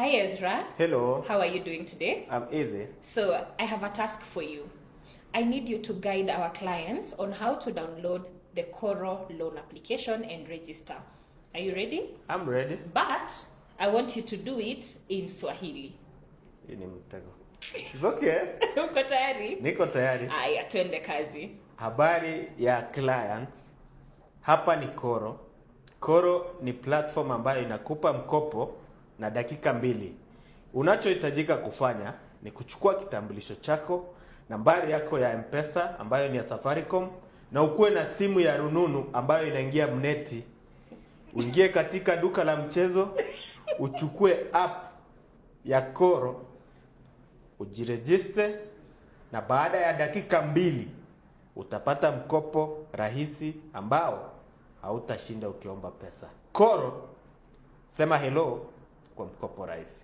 Hi Ezra. Hello. How are you doing today? I'm easy. So I have a task for you. I need you to guide our clients on how to download the Koro loan application and register. Are you ready? I'm ready. But I want you to do it in Swahili. It's okay. Uko tayari? Niko tayari. Aya, twende kazi. Habari ya clients. Hapa ni Koro. Koro ni platform ambayo inakupa mkopo na dakika 2. Unachohitajika kufanya ni kuchukua kitambulisho chako, nambari yako ya M-Pesa ambayo ni ya Safaricom, na ukuwe na simu ya rununu ambayo inaingia mneti. Uingie katika duka la mchezo, uchukue app ya Koro, ujirejiste, na baada ya dakika 2 utapata mkopo rahisi ambao hautashinda ukiomba pesa. Koro, sema hello kwa mkopo rahisi.